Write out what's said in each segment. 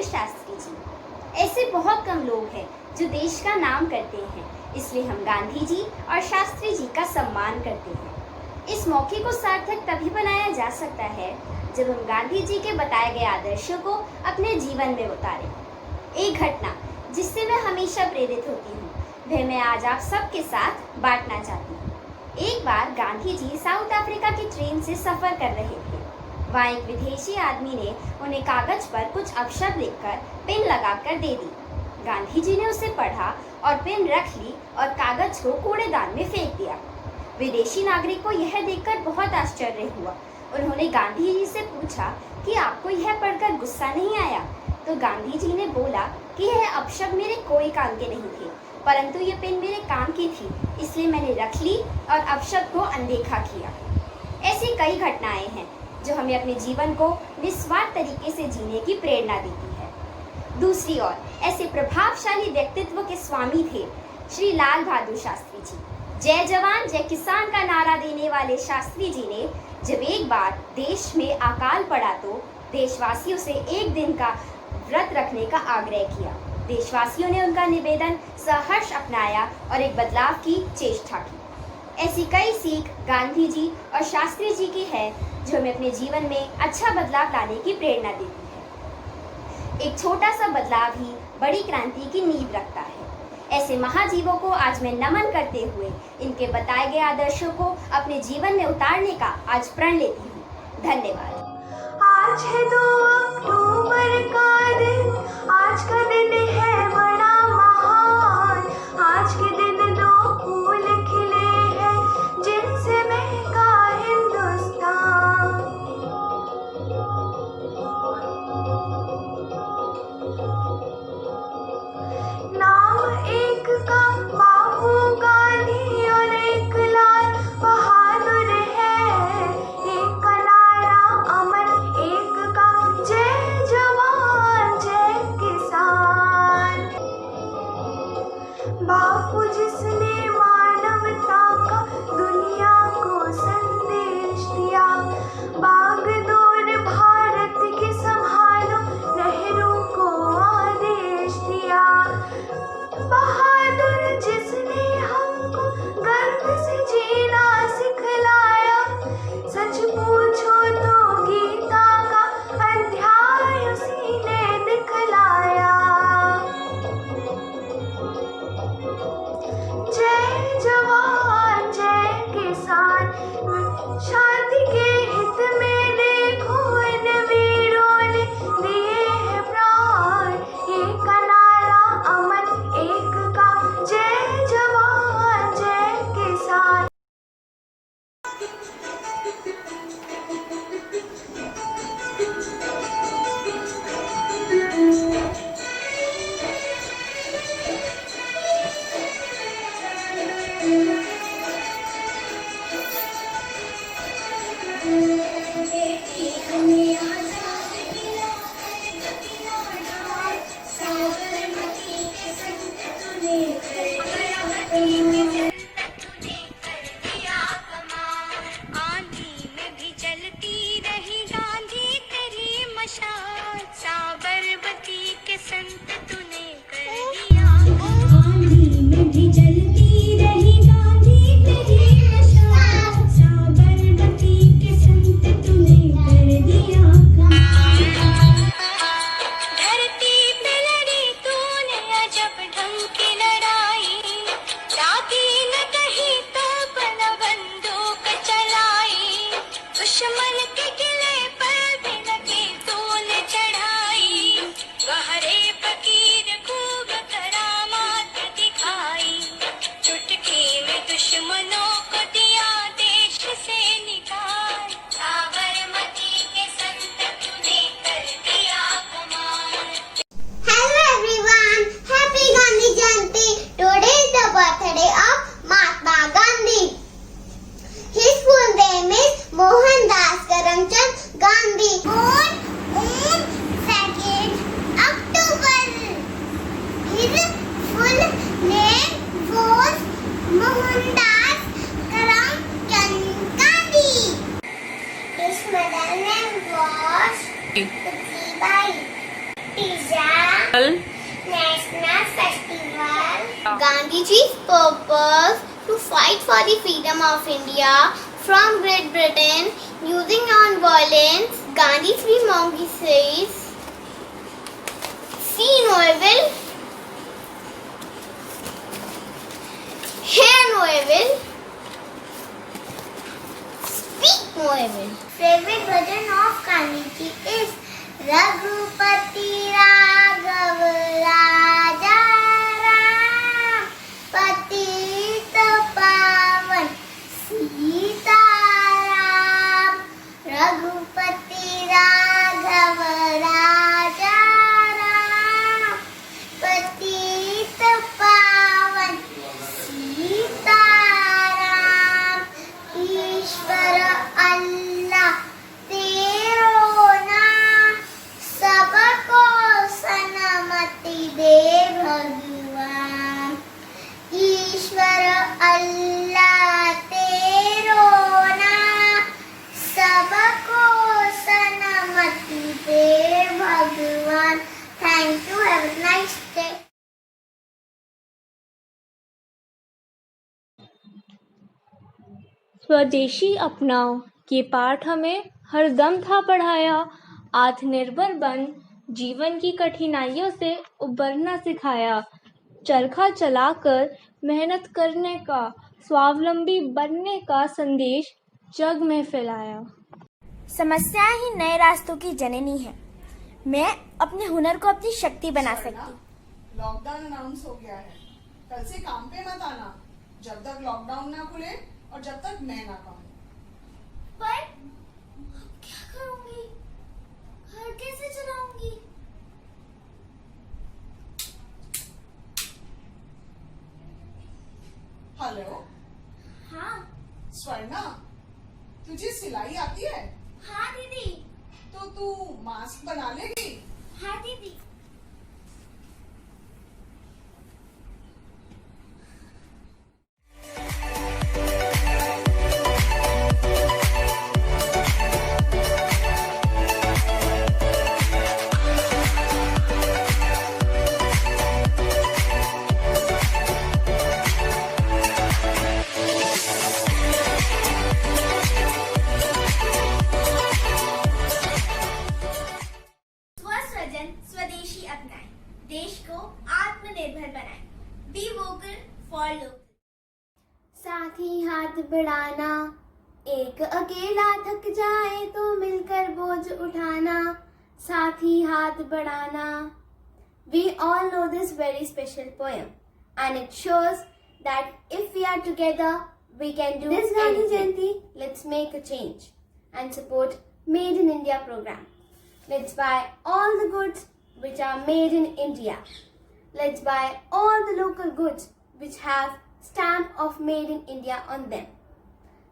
शास्त्री जी। ऐसे बहुत कम लोग हैं जो देश का नाम करते हैं, इसलिए हम गांधी जी और शास्त्री जी का सम्मान करते हैं। इस मौके को सार्थक तभी बनाया जा सकता है जब हम गांधी जी के बताए गए आदर्शों को अपने जीवन में उतारें। एक घटना जिससे मैं हमेशा प्रेरित होती हूँ, वह मैं आज आप सबके साथ बांटना चाहती हूँ। एक बार गांधी जी साउथ अफ्रीका की ट्रेन से सफर कर रहे थे। वहाँ एक विदेशी आदमी ने उन्हें कागज पर कुछ अपशब्द लिखकर पेन लगाकर दे दी। गांधी जी ने उसे पढ़ा और पेन रख ली और कागज को कूड़ेदान में फेंक दिया। विदेशी नागरिक को यह देखकर बहुत आश्चर्य हुआ। उन्होंने गांधी जी से पूछा कि आपको यह पढ़कर गुस्सा नहीं आया? तो गांधी जी ने बोला कि यह अपशब्द मेरे कोई काम के नहीं थे, परंतु ये पेन मेरे काम की थी, इसलिए मैंने रख ली और अपशब्द को अनदेखा किया। ऐसी कई घटनाएं हैं जो हमें अपने जीवन को निस्वार्थ तरीके से जीने की प्रेरणा देती है। दूसरी ओर ऐसे प्रभावशाली व्यक्तित्व के स्वामी थे श्री लाल बहादुर शास्त्री जी। जय जवान जय किसान का नारा देने वाले शास्त्री जी ने जब एक बार देश में अकाल पड़ा तो देशवासियों से एक दिन का व्रत रखने का आग्रह किया। देशवासियों ने उनका निवेदन सहर्ष अपनाया और एक बदलाव की चेष्टा की। ऐसी कई सीख गांधी जी और शास्त्री जी की है जो हमें अपने जीवन में अच्छा बदलाव लाने की प्रेरणा देती है। एक छोटा सा बदलाव ही बड़ी क्रांति की नींव रखता है। ऐसे महाजीवों को आज मैं नमन करते हुए इनके बताए गए आदर्शों को अपने जीवन में उतारने का आज प्रण लेती हूँ। धन्यवाद। आज है 2 अक्टूबर का दिन, आज का दिन है बड़ा महान। आज के दिन 2 फूल खिले हैं जिनसे महका हिंदुस्तान। नाम एक का बापू गांधी और एक लाल बहादुर है। एक का नारा अमर, एक का जय जवान जय किसान। बापू जिसने मानवता का दुनिया को संदेश दिया। बागडोर भारत की संभालो, नेहरू को आदेश दिया। बहादुर जिसने हमको गर्व से जीना सिखलाया। सच पूछो तो गीता का अध्याय उसी ने दिखलाया। जय जवान जय किसान, शांति के हित में देखो इन वीरों ने दिए हैं प्राण। एक का नारा अमर, एक का जय जवान जय किसान। birthday of Mahatma Gandhi. His full name is Mohandas National Festival. Gandhiji's purpose to fight for the freedom of India from Great Britain using non-violence. Gandhi Free Monkey says, see no evil, hear no evil, speak no evil. Favorite version of Gandhiji is Raghupati Raghav Raja Ram Patita Pavan Sita Ram Raghupati Raghav Raja Ram Patita Pavan Sita Ram Ishvara Allah Tero naam सबको सनमति दे भगवान ईश्वर अल्लाह तेरो नाम सबको सनमति दे भगवान thank you have a nice day स्वदेशी अपनाओ ये पाठ हमें हरदम था पढ़ाया। आत्मनिर्भर बन जीवन की कठिनाइयों से उबरना सिखाया। चरखा चलाकर मेहनत करने का, स्वावलंबी बनने का संदेश जग में फैलाया। समस्याएं ही नए रास्तों की जननी है। मैं अपने हुनर को अपनी शक्ति बना सकती। लॉकडाउन अनाउंस हो गया है, कल से काम पे मत आना जब तक लॉकडाउन ना खुले और जब तक मैं ना कहूँ। पर क्या करूंगी घर कैसे चलाऊंगी हेलो हाँ स्वर्णा, तुझे सिलाई आती है? हाँ दीदी तो तू मास्क बना लेगी? हाँ दीदी स्वदेशी अपनाएं, देश को आत्मनिर्भर बनाएं। Be vocal for local. साथ ही हाथ बढ़ाना, एक अकेला थक जाए तो मिलकर बोझ उठाना। साथ ही हाथ बढ़ाना। We all know this very special poem, and it shows that if we are together, we can do this Gandhi Jayanti. Let's make a change and support Made in India program. Let's buy all the goods which are made in India. Let's buy all the local goods which have stamp of Made in India on them.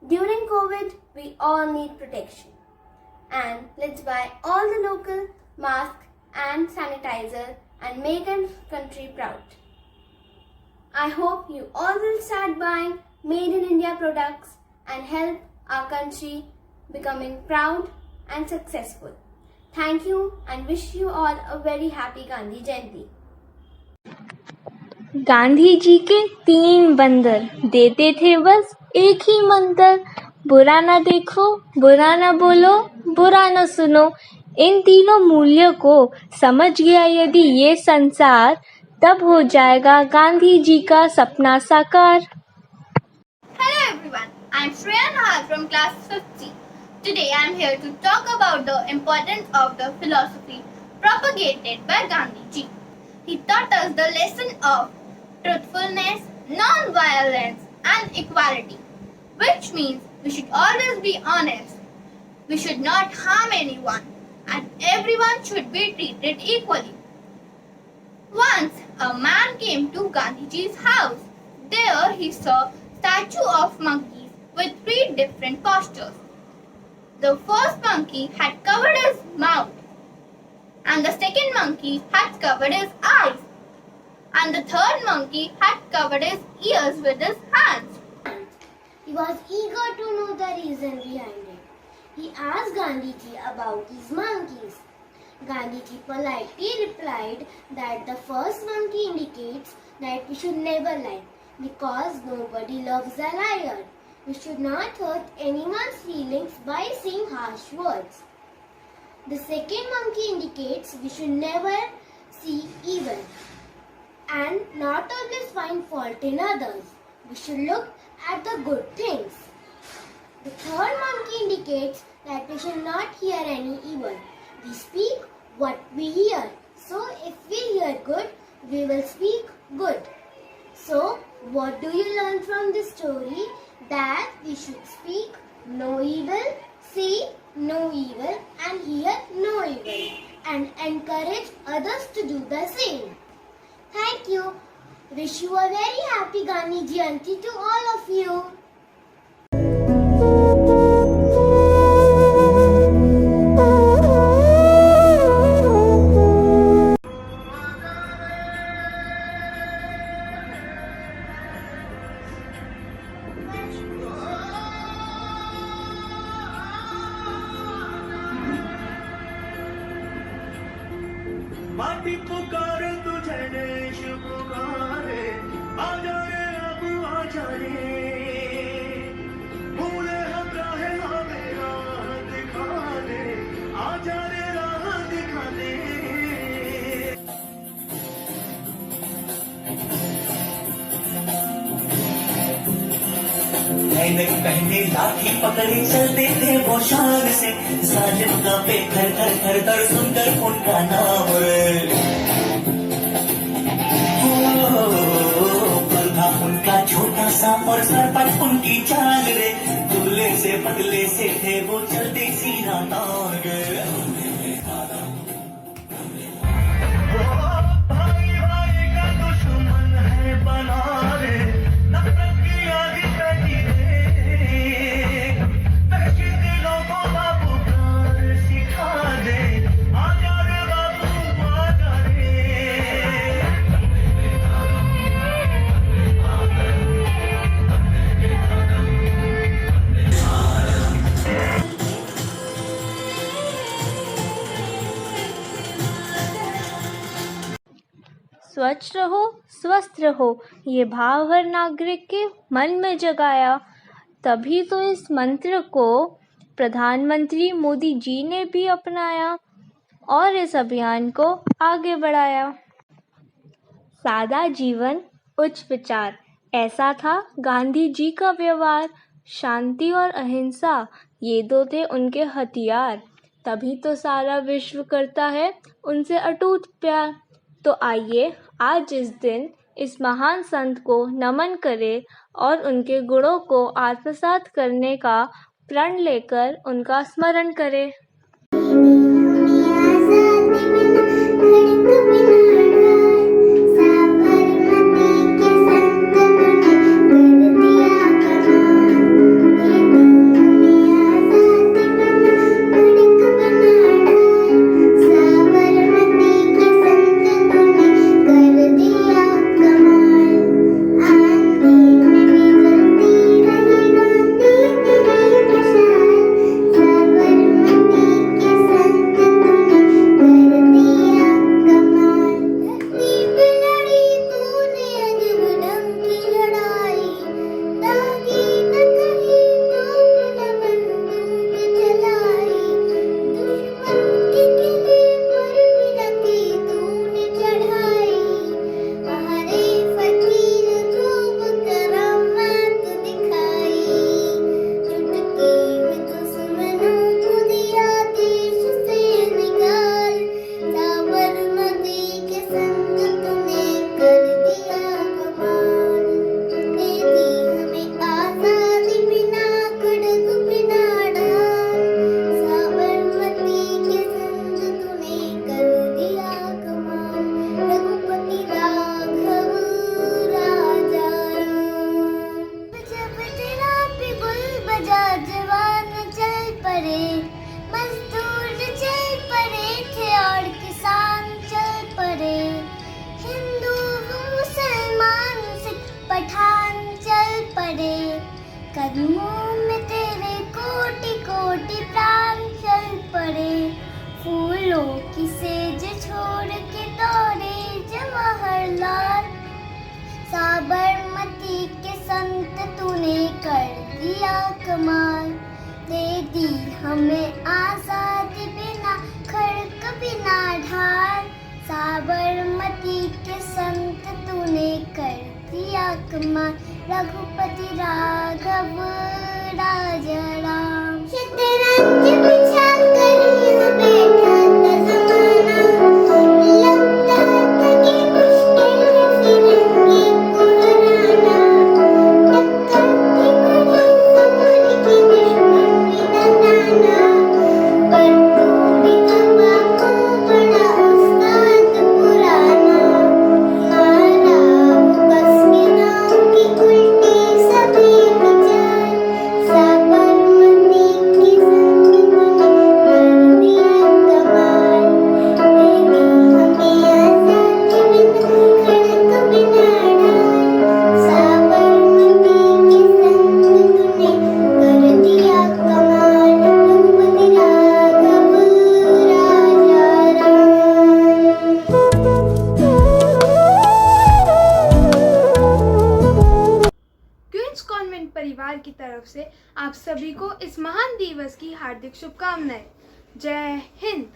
During COVID, we all need protection. And let's buy all the local masks and sanitizer and make our country proud. I hope you all will start buying Made in India products and help our country becoming proud and successful. Thank you and wish you all a very happy Gandhi Jayanti. Gandhi ji के 3 बंदर देते थे बस एक ही मंत्र, बुरा ना देखो, बुरा ना बोलो, बुरा ना सुनो। इन तीनों मूल्यों को समझ गया यदि ये संसार, तब हो जाएगा गांधी जी का सपना साकार। Hello everyone, I am Shreya Nahar from class 50. Today I am here to talk about the importance of the philosophy propagated by Gandhi ji. He taught us the lesson of truthfulness, non-violence and equality, which means we should always be honest. We should not harm anyone and everyone should be treated equally. Once a man came to Gandhiji's house. There he saw a statue of monkeys with 3 different postures. The first monkey had covered his mouth, and the second monkey had covered his eyes, and the third monkey had covered his ears with his hands. He was eager to know the reason behind it. He asked Gandhiji about these monkeys. Gandhiji politely replied that the first monkey indicates that we should never lie, because nobody loves a liar. We should not hurt anyone's feelings by saying harsh words. The second monkey indicates we should never see evil and not always find fault in others. We should look at the good things. The third monkey indicates that we should not hear any evil. We speak what we hear. So if we hear good, we will speak good. So what do you learn from this story? That we should speak no evil, see no evil, and hear no evil, and encourage others to do the same. Thank you. Wish you a very happy Gandhi Jayanti to all of you. माटी पुकारे तुझे देश पुकारे आजा रे अब आजा रे भूले हम राहे हमें राह दिखा दे आजा रे राह दिखा दे नहीं पहने लाठी पकड़े चलते थे वो शान से साजिद का पे घर घर घर घर सुनकर उनका नाम पल था उनका छोटा सा और सर पर उनकी चाल रे दूल्हे से पतले से थे वो चलते सीना तान गए भाई भाई का दुश्मन है बना रे नफरत की आग पैदी स्वच्छ रहो स्वस्थ रहो, ये भाव हर नागरिक के मन में जगाया। तभी तो इस मंत्र को प्रधानमंत्री मोदी जी ने भी अपनाया और इस अभियान को आगे बढ़ाया। सादा जीवन उच्च विचार, ऐसा था गांधी जी का व्यवहार। शांति और अहिंसा, ये दो थे उनके हथियार। तभी तो सारा विश्व करता है उनसे अटूट प्यार। तो आइए आज इस दिन इस महान संत को नमन करें और उनके गुणों को आत्मसात करने का प्रण लेकर उनका स्मरण करें। कदमों में तेरे कोटि कोटि प्राण चल पड़े, फूलों फूलों की सेज छोड़ के दौड़े जवाहरलाल। साबरमती के संत तूने कर दिया कमाल, दे दी हमें आजादी बिना खड़क बिना ढाल। साबरमती के संत तूने कर दिया कमाल, रघुपति राघव राजा राम। शतरंज बिछा कर यहाँ बैठा था ज़माना, लगता था कि मुश्किल है फिरंगी को हराना। टक्कर थी बड़ी जोर की दुश्मन भी दाना, पर तू भी था बापू बड़ा उस्ताद पुराना। मारा कस के नाम की उल्टी सभी की जान, साबरमती की संत तूने कर दिया कमाल। दे दी हमें आजादी बिना खड़क बिना ढाल। साबरमती की संत तूने कर दिया कमाल, रघुपति राघव राजा राम। क्वींस कॉन्वेंट परिवार की तरफ से आप सभी को इस महान दिवस की हार्दिक शुभकामनाएं। जय हिंद।